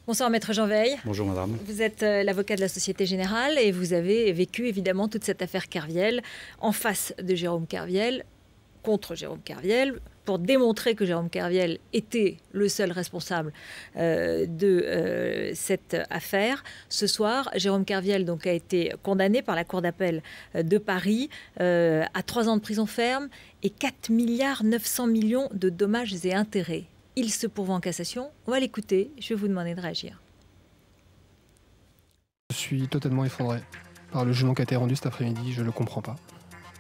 Bonsoir Maître Jean Veil. Bonjour Madame. Vous êtes l'avocat de la Société Générale et vous avez vécu évidemment toute cette affaire Kerviel en face de Jérôme Kerviel, contre Jérôme Kerviel, pour démontrer que Jérôme Kerviel était le seul responsable de cette affaire. Ce soir, Jérôme Kerviel donc, a été condamné par la Cour d'appel de Paris à 3 ans de prison ferme et 4,9 milliards de dommages et intérêts. Il se pourvoit en cassation. On va l'écouter. Je vais vous demander de réagir. Je suis totalement effondré par le jugement qui a été rendu cet après-midi. Je ne le comprends pas.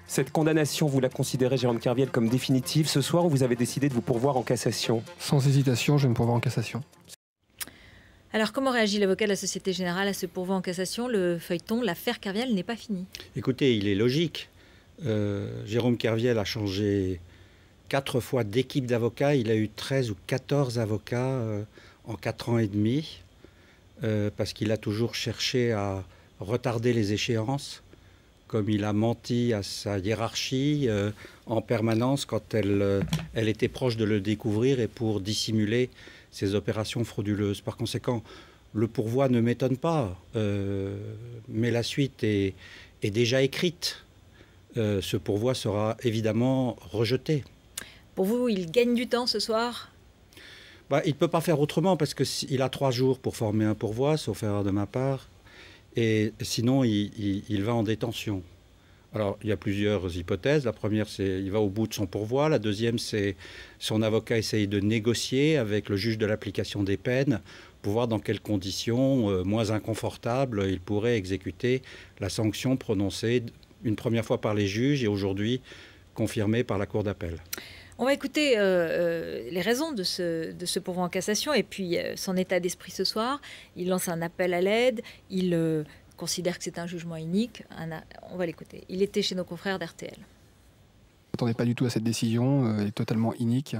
Cette condamnation, vous la considérez, Jérôme Kerviel, comme définitive ce soir, ou vous avez décidé de vous pourvoir en cassation? Sans hésitation, je vais me pourvoir en cassation. Alors, comment réagit l'avocat de la Société Générale à ce pourvoi en cassation? Le feuilleton, l'affaire Kerviel n'est pas finie. Écoutez, il est logique. Jérôme Kerviel a changé 4 fois d'équipe d'avocats. Il a eu 13 ou 14 avocats en 4 ans et demi, parce qu'il a toujours cherché à retarder les échéances, comme il a menti à sa hiérarchie en permanence quand elle était proche de le découvrir et pour dissimuler ses opérations frauduleuses. Par conséquent, le pourvoi ne m'étonne pas, mais la suite est déjà écrite. Ce pourvoi sera évidemment rejeté. Pour vous, il gagne du temps ce soir? Il ne peut pas faire autrement parce qu'il a 3 jours pour former un pourvoi, sauf erreur de ma part. Et sinon, il va en détention. Alors, il y a plusieurs hypothèses. La première, c'est qu'il va au bout de son pourvoi. La deuxième, c'est son avocat essaye de négocier avec le juge de l'application des peines pour voir dans quelles conditions moins inconfortables il pourrait exécuter la sanction prononcée une première fois par les juges et aujourd'hui confirmée par la Cour d'appel. On va écouter les raisons de ce pourvoi en cassation et puis son état d'esprit ce soir. Il lance un appel à l'aide, il considère que c'est un jugement unique. On va l'écouter. Il était chez nos confrères d'RTL. Je ne m'attendais pas du tout à cette décision, elle est totalement inique.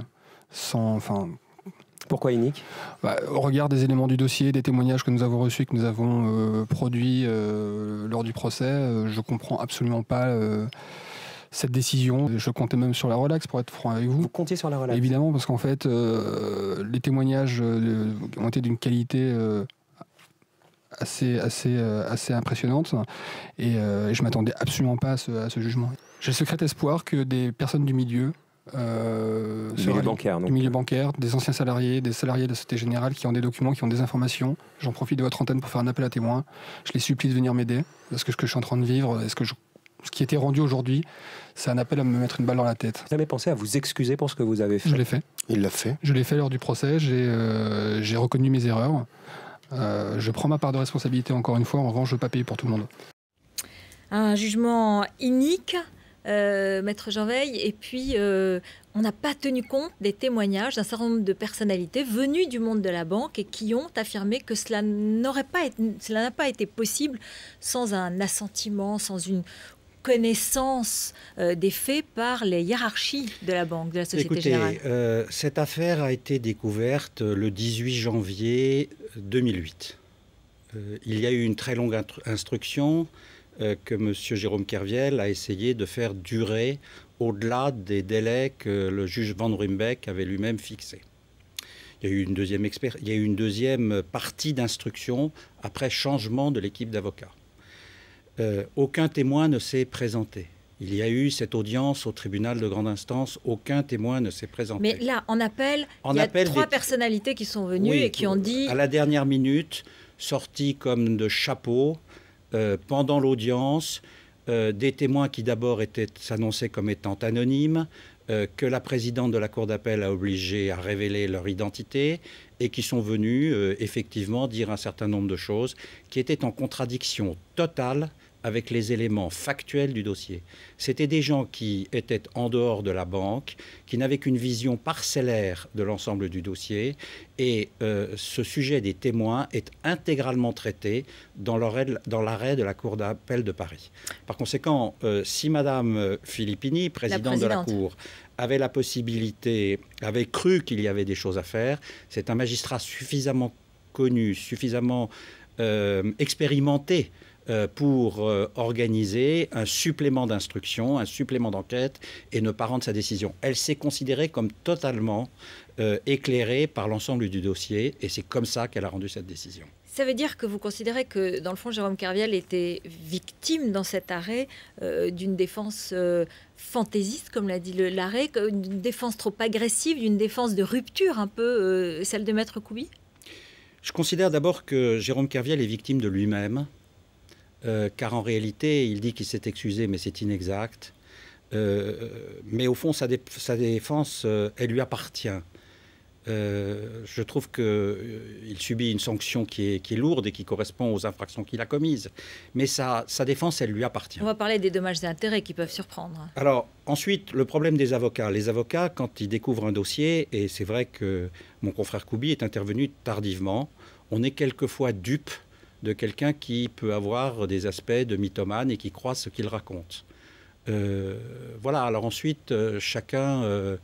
Pourquoi inique? Au regard des éléments du dossier, des témoignages que nous avons reçus, que nous avons produits lors du procès, je ne comprends absolument pas cette décision. Je comptais même sur la relaxe, pour être franc avec vous. Vous comptiez sur la relaxe? Évidemment, parce qu'en fait, les témoignages ont été d'une qualité assez impressionnante. Et je ne m'attendais absolument pas à ce jugement. J'ai le secret espoir que des personnes du milieu, du milieu bancaire, des anciens salariés, des salariés de la Société Générale qui ont des documents, qui ont des informations. J'en profite de votre antenne pour faire un appel à témoins. Je les supplie de venir m'aider, parce que ce que je suis en train de vivre, ce qui a été rendu aujourd'hui, c'est un appel à me mettre une balle dans la tête. Vous avez pensé à vous excuser pour ce que vous avez fait? Je l'ai fait. Il l'a fait. Je l'ai fait lors du procès, j'ai reconnu mes erreurs. Je prends ma part de responsabilité encore une fois, en revanche, je ne veux pas payer pour tout le monde. Un jugement inique, Maître Jean Veil, et puis on n'a pas tenu compte des témoignages d'un certain nombre de personnalités venues du monde de la banque et qui ont affirmé que cela n'a pas été possible sans un assentiment, sans une connaissance des faits par les hiérarchies de la banque, de la Société Générale. Cette affaire a été découverte le 18 janvier 2008. Il y a eu une très longue instruction que M. Jérôme Kerviel a essayé de faire durer au-delà des délais que le juge Van Ruymbeck avait lui-même fixés. Il y a eu une deuxième partie d'instruction après changement de l'équipe d'avocats. Aucun témoin ne s'est présenté. Il y a eu cette audience au tribunal de grande instance, aucun témoin ne s'est présenté. Mais là, en appel, il y a 3 personnalités qui sont venues et qui ont dit... À la dernière minute, sorties comme de chapeau, pendant l'audience, des témoins qui d'abord s'annonçaient comme étant anonymes, que la présidente de la Cour d'appel a obligé à révéler leur identité et qui sont venus effectivement dire un certain nombre de choses qui étaient en contradiction totale avec les éléments factuels du dossier. C'était des gens qui étaient en dehors de la banque, qui n'avaient qu'une vision parcellaire de l'ensemble du dossier, et ce sujet des témoins est intégralement traité dans l'arrêt de la Cour d'appel de Paris. Par conséquent, si Madame Filippini, présidente de la Cour, avait la possibilité, avait cru qu'il y avait des choses à faire, c'est un magistrat suffisamment connu, suffisamment expérimenté pour organiser un supplément d'instruction, un supplément d'enquête et ne pas rendre sa décision. Elle s'est considérée comme totalement éclairée par l'ensemble du dossier et c'est comme ça qu'elle a rendu cette décision. Ça veut dire que vous considérez que, dans le fond, Jérôme Kerviel était victime dans cet arrêt d'une défense fantaisiste, comme l'a dit l'arrêt, d'une défense trop agressive, d'une défense de rupture, un peu celle de Maître Couby? Je considère d'abord que Jérôme Kerviel est victime de lui-même, car en réalité, il dit qu'il s'est excusé, mais c'est inexact. Mais au fond, sa défense, elle lui appartient. Je trouve qu'il subit une sanction qui est lourde et qui correspond aux infractions qu'il a commises. Mais sa défense, elle lui appartient. On va parler des dommages et intérêts qui peuvent surprendre. Alors, ensuite, le problème des avocats. Les avocats, quand ils découvrent un dossier, et c'est vrai que mon confrère Couby est intervenu tardivement, on est quelquefois dupe de quelqu'un qui peut avoir des aspects de mythomane et qui croit ce qu'il raconte. Voilà, alors ensuite, chacun...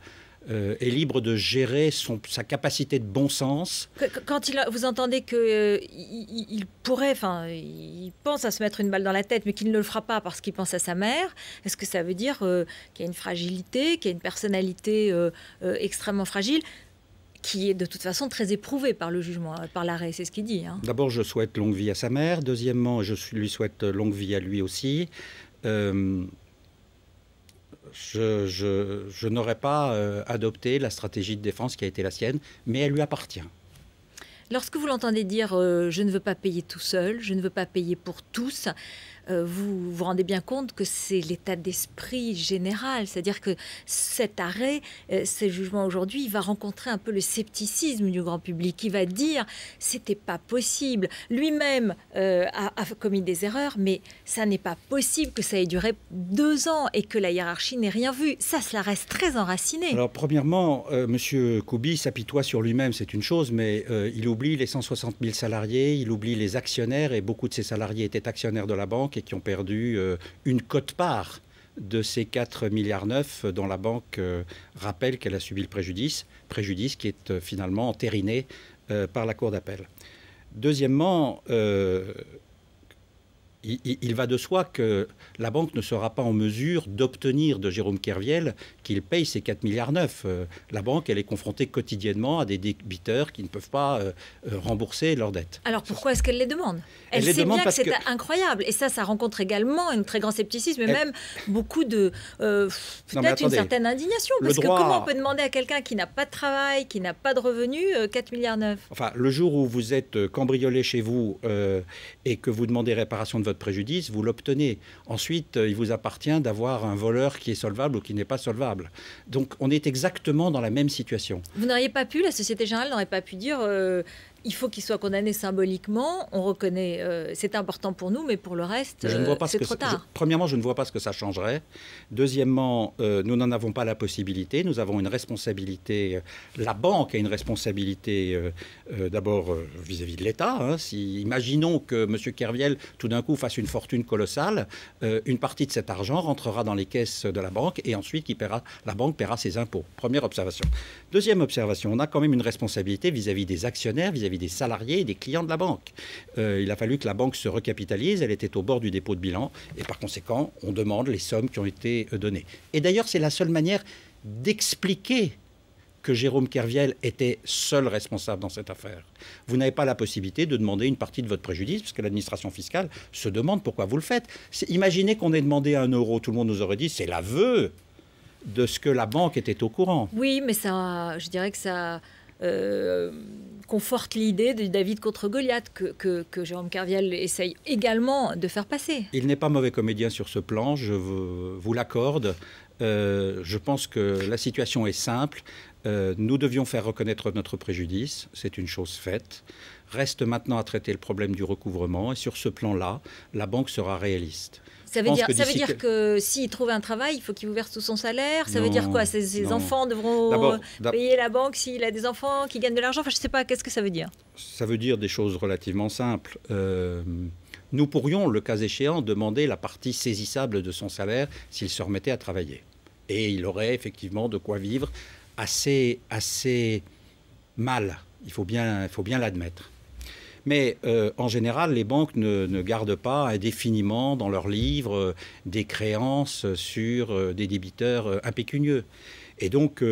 est libre de gérer sa capacité de bon sens. Quand vous entendez qu'il pourrait, enfin, il pense à se mettre une balle dans la tête, mais qu'il ne le fera pas parce qu'il pense à sa mère, est-ce que ça veut dire qu'il y a une fragilité, qu'il y a une personnalité extrêmement fragile, qui est de toute façon très éprouvée par le jugement, par l'arrêt, c'est ce qu'il dit, hein. D'abord, je souhaite longue vie à sa mère. Deuxièmement, je lui souhaite longue vie à lui aussi. Je n'aurais pas adopté la stratégie de défense qui a été la sienne, mais elle lui appartient. Lorsque vous l'entendez dire je ne veux pas payer tout seul, je ne veux pas payer pour tous, vous vous rendez bien compte que c'est l'état d'esprit général. C'est-à-dire que cet arrêt, ce jugement aujourd'hui, il va rencontrer un peu le scepticisme du grand public. Il va dire c'était pas possible. Lui-même a commis des erreurs, mais ça n'est pas possible que ça ait duré 2 ans et que la hiérarchie n'ait rien vu. Ça, cela reste très enraciné. Alors, premièrement, M. Couby s'apitoie sur lui-même, c'est une chose, mais il oublie les 160 000 salariés, il oublie les actionnaires, et beaucoup de ces salariés étaient actionnaires de la banque et qui ont perdu une quote-part de ces 4,9 milliards dont la banque rappelle qu'elle a subi le préjudice qui est finalement entériné par la Cour d'appel. Deuxièmement, il va de soi que la banque ne sera pas en mesure d'obtenir de Jérôme Kerviel qu'il paye ces 4,9 milliards. La banque, elle est confrontée quotidiennement à des débiteurs qui ne peuvent pas rembourser leurs dettes. Alors pourquoi est-ce qu'elle les demande? Elle sait bien que c'est incroyable. Et ça rencontre également un très grand scepticisme et même beaucoup de... peut-être une certaine indignation. Parce que comment on peut demander à quelqu'un qui n'a pas de travail, qui n'a pas de revenus, 4,9 milliards? Enfin, le jour où vous êtes cambriolé chez vous et que vous demandez réparation de votre préjudice, vous l'obtenez. Ensuite, il vous appartient d'avoir un voleur qui est solvable ou qui n'est pas solvable. Donc, on est exactement dans la même situation. Vous n'auriez pas pu, la Société Générale n'aurait pas pu dire il faut qu'il soit condamné symboliquement, on reconnaît, c'est important pour nous, mais pour le reste, c'est trop tard. Premièrement, je ne vois pas ce que ça changerait. Deuxièmement, nous n'en avons pas la possibilité. Nous avons une responsabilité, la banque a une responsabilité d'abord vis-à-vis de l'État. Hein. Imaginons que M. Kerviel, tout d'un coup, fasse une fortune colossale, une partie de cet argent rentrera dans les caisses de la banque et ensuite la banque paiera ses impôts. Première observation. Deuxième observation, on a quand même une responsabilité vis-à-vis des actionnaires, vis-à-vis des salariés et des clients de la banque. Il a fallu que la banque se recapitalise, elle était au bord du dépôt de bilan et par conséquent, on demande les sommes qui ont été données. Et d'ailleurs, c'est la seule manière d'expliquer que Jérôme Kerviel était seul responsable dans cette affaire. Vous n'avez pas la possibilité de demander une partie de votre préjudice, parce que l'administration fiscale se demande pourquoi vous le faites. Imaginez qu'on ait demandé 1 euro, tout le monde nous aurait dit c'est l'aveu de ce que la banque était au courant. Oui, mais ça, je dirais que ça conforte l'idée de David contre Goliath que Jérôme Kerviel essaye également de faire passer. Il n'est pas mauvais comédien sur ce plan, je vous l'accorde. Je pense que la situation est simple. Nous devions faire reconnaître notre préjudice, c'est une chose faite. Reste maintenant à traiter le problème du recouvrement et sur ce plan-là, la banque sera réaliste. Ça veut dire que s'il trouve un travail, il faut qu'il vous verse tout son salaire. Ça veut dire quoi? Ses enfants devront payer la banque s'il a des enfants qui gagnent de l'argent. Enfin, je ne sais pas, qu'est-ce que ça veut dire? Ça veut dire des choses relativement simples. Nous pourrions, le cas échéant, demander la partie saisissable de son salaire s'il se remettait à travailler. Et il aurait effectivement de quoi vivre assez mal. Il faut bien l'admettre. Mais en général, les banques ne gardent pas indéfiniment dans leurs livres des créances sur des débiteurs impécunieux. Et donc,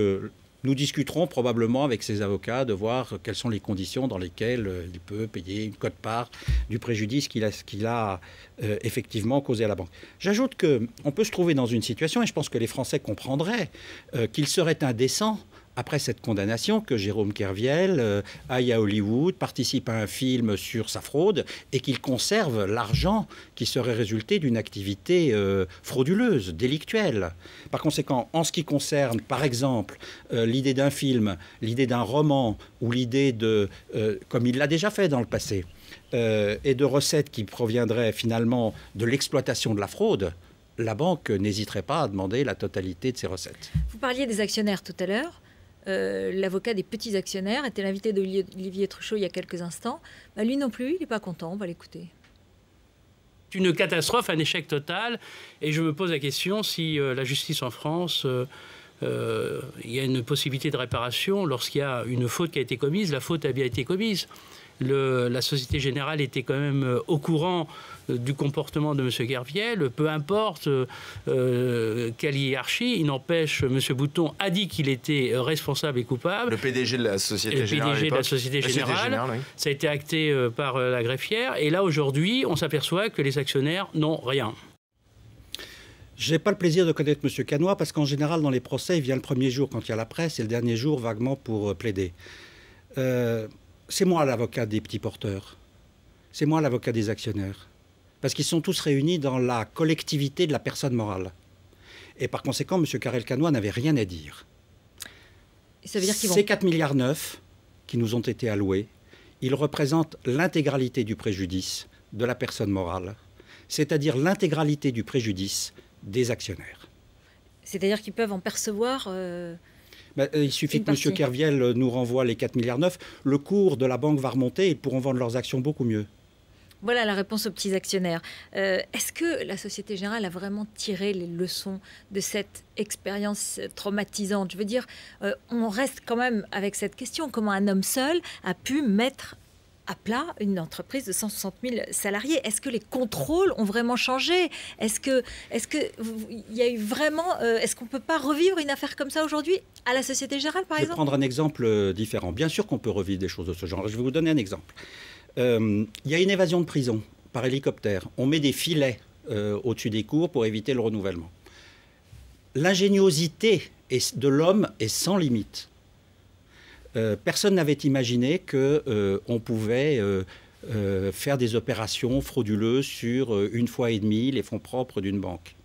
nous discuterons probablement avec ses avocats de voir quelles sont les conditions dans lesquelles il peut payer une quote-part du préjudice qu'il a effectivement causé à la banque. J'ajoute qu'on peut se trouver dans une situation, et je pense que les Français comprendraient, qu'il serait indécent, après cette condamnation, que Jérôme Kerviel aille à Hollywood, participe à un film sur sa fraude et qu'il conserve l'argent qui serait résulté d'une activité frauduleuse, délictuelle. Par conséquent, en ce qui concerne, par exemple, l'idée d'un film, l'idée d'un roman ou l'idée de, comme il l'a déjà fait dans le passé, et de recettes qui proviendraient finalement de l'exploitation de la fraude, la banque n'hésiterait pas à demander la totalité de ses recettes. Vous parliez des actionnaires tout à l'heure. L'avocat des petits actionnaires était l'invité d'Olivier Truchot il y a quelques instants. Bah, lui non plus, il n'est pas content, on va l'écouter. C'est une catastrophe, un échec total. Et je me pose la question si la justice en France, il y a une possibilité de réparation lorsqu'il y a une faute qui a été commise. La faute a bien été commise. La Société Générale était quand même au courant du comportement de M. Kerviel, peu importe quelle hiérarchie, il n'empêche, M. Bouton a dit qu'il était responsable et coupable. Le PDG de la Société Générale. Le PDG de la Société Générale, oui. Ça a été acté par la greffière, et là aujourd'hui, on s'aperçoit que les actionnaires n'ont rien. Je n'ai pas le plaisir de connaître M. Canois, parce qu'en général, dans les procès, il vient le premier jour quand il y a la presse, et le dernier jour, vaguement, pour plaider. C'est moi l'avocat des petits porteurs. C'est moi l'avocat des actionnaires. Parce qu'ils sont tous réunis dans la collectivité de la personne morale. Et par conséquent, M. Karel Canois n'avait rien à dire. Ça veut dire qu'ils vont... Ces 4,9 milliards qui nous ont été alloués, ils représentent l'intégralité du préjudice de la personne morale, c'est-à-dire l'intégralité du préjudice des actionnaires. C'est-à-dire qu'ils peuvent en percevoir... il suffit que M. Kerviel nous renvoie les 4,9 milliards. Le cours de la banque va remonter et ils pourront vendre leurs actions beaucoup mieux. Voilà la réponse aux petits actionnaires. Est-ce que la Société Générale a vraiment tiré les leçons de cette expérience traumatisante? Je veux dire, on reste quand même avec cette question. Comment un homme seul a pu mettre à plat une entreprise de 160 000 salariés? Est-ce que les contrôles ont vraiment changé? Est-ce que il y a eu vraiment... est-ce qu'on ne peut pas revivre une affaire comme ça aujourd'hui à la Société Générale, par exemple? Je vais prendre un exemple différent. Bien sûr qu'on peut revivre des choses de ce genre. Je vais vous donner un exemple. Il y a une évasion de prison par hélicoptère. On met des filets au-dessus des cours pour éviter le renouvellement. L'ingéniosité de l'homme est sans limite. Personne n'avait imaginé qu'on pouvait faire des opérations frauduleuses sur 1,5 fois les fonds propres d'une banque.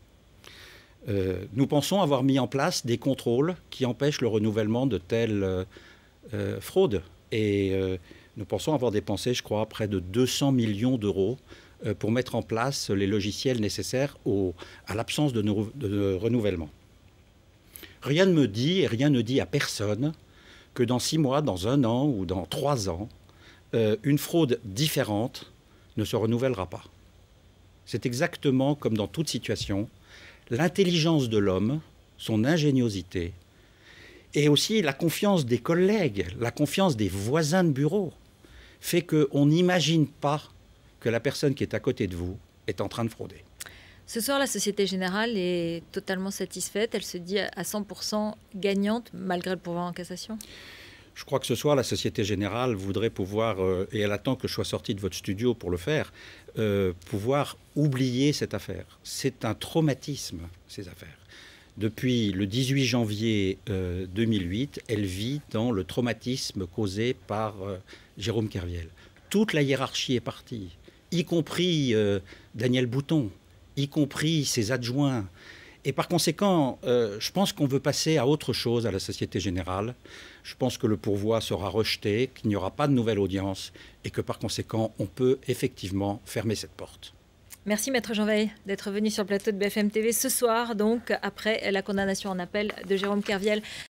Nous pensons avoir mis en place des contrôles qui empêchent le renouvellement de telles fraudes. Et nous pensons avoir dépensé, je crois, près de 200 millions d'euros pour mettre en place les logiciels nécessaires à l'absence de renouvellement. Rien ne me dit et rien ne dit à personne que dans 6 mois, dans 1 an ou dans 3 ans, une fraude différente ne se renouvellera pas. C'est exactement comme dans toute situation, l'intelligence de l'homme, son ingéniosité, et aussi la confiance des collègues, la confiance des voisins de bureau, fait qu'on n'imagine pas que la personne qui est à côté de vous est en train de frauder. Ce soir, la Société Générale est totalement satisfaite. Elle se dit à 100% gagnante, malgré le pourvoi en cassation. Je crois que ce soir, la Société Générale voudrait pouvoir, et elle attend que je sois sorti de votre studio pour le faire, pouvoir oublier cette affaire. C'est un traumatisme, ces affaires. Depuis le 18 janvier 2008, elle vit dans le traumatisme causé par Jérôme Kerviel. Toute la hiérarchie est partie, y compris Daniel Bouton, y compris ses adjoints. Et par conséquent, je pense qu'on veut passer à autre chose à la Société Générale. Je pense que le pourvoi sera rejeté, qu'il n'y aura pas de nouvelle audience et que par conséquent, on peut effectivement fermer cette porte. Merci Maître Jean Veil d'être venu sur le plateau de BFM TV ce soir, donc après la condamnation en appel de Jérôme Kerviel.